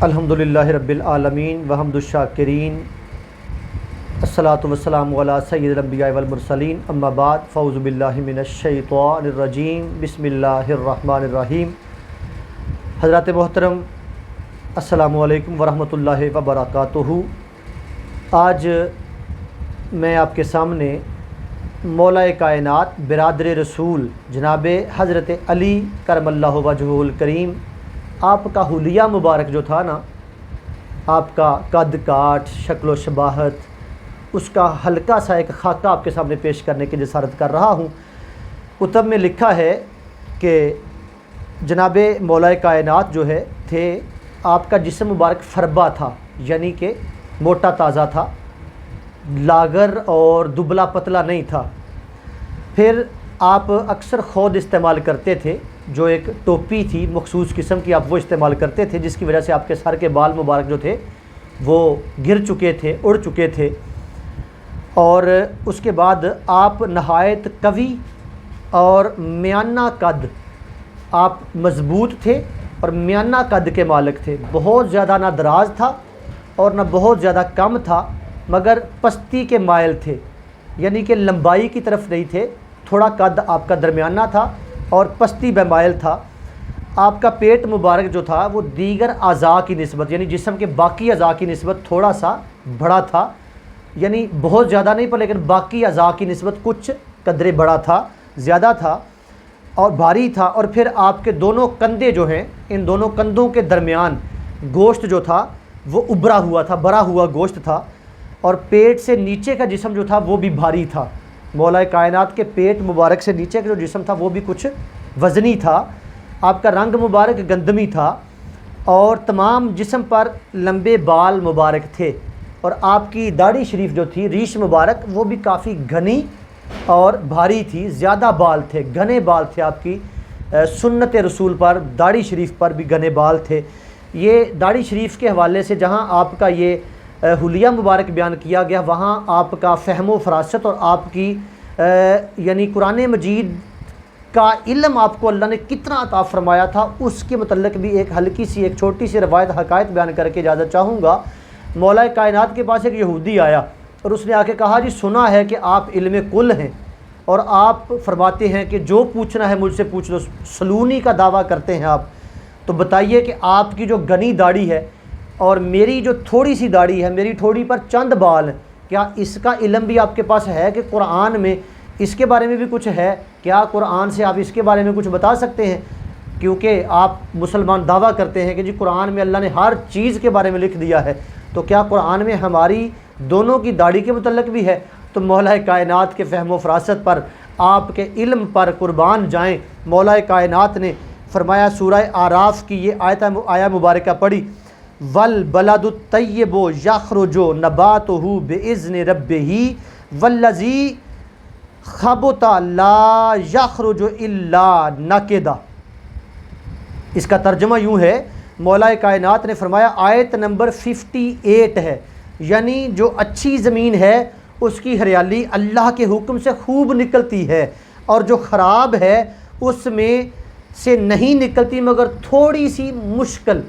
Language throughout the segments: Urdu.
الحمدللہ رب العالمین وحمد الشاکرین الصلاۃ والسلام علی سید الانبیاء والمرسلین اما بعد فاعوذ باللہ من الشیطان الرجیم بسم اللہ الرحمن الرحیم۔ حضرات محترم السلام علیکم ورحمۃ اللہ وبرکاتہ۔ آج میں آپ کے سامنے مولا کائنات برادر رسول جناب حضرت علی کرم اللہ وجہہ الکریم، آپ کا حلیہ مبارک جو تھا نا، آپ کا قد کاٹ، شکل و شباہت، اس کا ہلکا سا ایک خاکہ آپ کے سامنے پیش کرنے کی جسارت کر رہا ہوں۔ کتب میں لکھا ہے کہ جناب مولا کائنات جو ہے تھے، آپ کا جسم مبارک فربا تھا، یعنی کہ موٹا تازہ تھا، لاغر اور دبلا پتلا نہیں تھا۔ پھر آپ اکثر خود استعمال کرتے تھے، جو ایک ٹوپی تھی مخصوص قسم کی، آپ وہ استعمال کرتے تھے، جس کی وجہ سے آپ کے سر کے بال مبارک جو تھے وہ گر چکے تھے، اڑ چکے تھے۔ اور اس کے بعد آپ نہایت قوی اور میانہ قد، آپ مضبوط تھے اور میانہ قد کے مالک تھے۔ بہت زیادہ نہ دراز تھا اور نہ بہت زیادہ کم تھا، مگر پستی کے مائل تھے، یعنی کہ لمبائی کی طرف نہیں تھے، تھوڑا قد آپ کا درمیانہ تھا اور پستی بے مائل تھا۔ آپ کا پیٹ مبارک جو تھا وہ دیگر اعضاء کی نسبت، یعنی جسم کے باقی اعضاء کی نسبت تھوڑا سا بڑا تھا، یعنی بہت زیادہ نہیں پر لیکن باقی اعضاء کی نسبت کچھ قدرے بڑا تھا، زیادہ تھا اور بھاری تھا۔ اور پھر آپ کے دونوں کندھے جو ہیں، ان دونوں کندھوں کے درمیان گوشت جو تھا وہ ابھرا ہوا تھا، بھرا ہوا گوشت تھا، اور پیٹ سے نیچے کا جسم جو تھا وہ بھی بھاری تھا۔ مولا کائنات کے پیٹ مبارک سے نیچے کا جو جسم تھا وہ بھی کچھ وزنی تھا۔ آپ کا رنگ مبارک گندمی تھا اور تمام جسم پر لمبے بال مبارک تھے، اور آپ کی داڑھی شریف جو تھی، ریش مبارک، وہ بھی کافی گھنی اور بھاری تھی، زیادہ بال تھے، گھنے بال تھے آپ کی سنت رسول پر، داڑھی شریف پر بھی گھنے بال تھے۔ یہ داڑھی شریف کے حوالے سے جہاں آپ کا یہ حلیہ مبارک بیان کیا گیا، وہاں آپ کا فہم و فراست اور آپ کی یعنی قرآن مجید کا علم آپ کو اللہ نے کتنا عطا فرمایا تھا، اس کے متعلق بھی ایک ہلکی سی، ایک چھوٹی سی روایت حقائق بیان کر کے اجازت چاہوں گا۔ مولا کائنات کے پاس ایک یہودی آیا اور اس نے آ کے کہا، جی سنا ہے کہ آپ علم کل ہیں اور آپ فرماتے ہیں کہ جو پوچھنا ہے مجھ سے پوچھ لو، سلونی کا دعویٰ کرتے ہیں آپ، تو بتائیے کہ آپ کی جو گھنی داڑھی ہے اور میری جو تھوڑی سی داڑھی ہے، میری تھوڑی پر چند بال ہیں، کیا اس کا علم بھی آپ کے پاس ہے کہ قرآن میں اس کے بارے میں بھی کچھ ہے؟ کیا قرآن سے آپ اس کے بارے میں کچھ بتا سکتے ہیں؟ کیونکہ آپ مسلمان دعویٰ کرتے ہیں کہ جی قرآن میں اللہ نے ہر چیز کے بارے میں لکھ دیا ہے، تو کیا قرآن میں ہماری دونوں کی داڑھی کے متعلق بھی ہے؟ تو مولا کائنات کے فہم و فراست پر، آپ کے علم پر قربان جائیں، مولا کائنات نے فرمایا، سورہ اعراف کی یہ آیہ مبارکہ پڑھی، وَالْبَلَدُ الطَّيِّبُ يَخْرُجُ نَبَاتُهُ بِإِذْنِ رَبِّهِ وَالَّذِي خَبُثَ لَا يَخْرُجُ إِلَّا نَكِدًا۔ اس کا ترجمہ یوں ہے، مولا کائنات نے فرمایا، آیت نمبر 58 ہے، یعنی جو اچھی زمین ہے اس کی ہریالی اللہ کے حکم سے خوب نکلتی ہے، اور جو خراب ہے اس میں سے نہیں نکلتی مگر تھوڑی سی مشکل،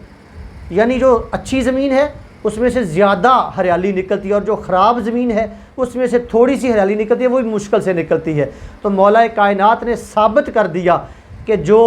یعنی جو اچھی زمین ہے اس میں سے زیادہ ہریالی نکلتی ہے، اور جو خراب زمین ہے اس میں سے تھوڑی سی ہریالی نکلتی ہے، وہ بھی مشکل سے نکلتی ہے۔ تو مولا کائنات نے ثابت کر دیا کہ جو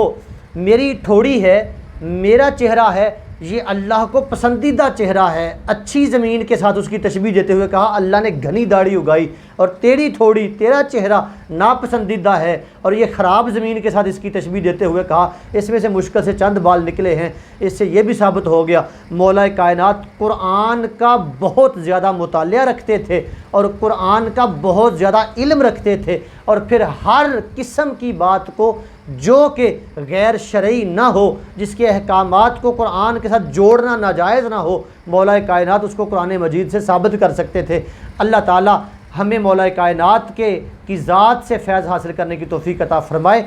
میری ٹھوڑی ہے، میرا چہرہ ہے، یہ اللہ کو پسندیدہ چہرہ ہے۔ اچھی زمین کے ساتھ اس کی تشبیہ دیتے ہوئے کہا، اللہ نے گھنی داڑھی اگائی اور تیری تھوڑی، تیرا چہرہ ناپسندیدہ ہے، اور یہ خراب زمین کے ساتھ اس کی تشبیہ دیتے ہوئے کہا، اس میں سے مشکل سے چند بال نکلے ہیں۔ اس سے یہ بھی ثابت ہو گیا مولا کائنات قرآن کا بہت زیادہ مطالعہ رکھتے تھے اور قرآن کا بہت زیادہ علم رکھتے تھے، اور پھر ہر قسم کی بات کو جو کہ غیر شرعی نہ ہو، جس کے احکامات کو قرآن کے ساتھ جوڑنا ناجائز نہ ہو، مولا کائنات اس کو قرآن مجید سے ثابت کر سکتے تھے۔ اللہ تعالی ہمیں مولا کائنات کی ذات سے فیض حاصل کرنے کی توفیق عطا فرمائے۔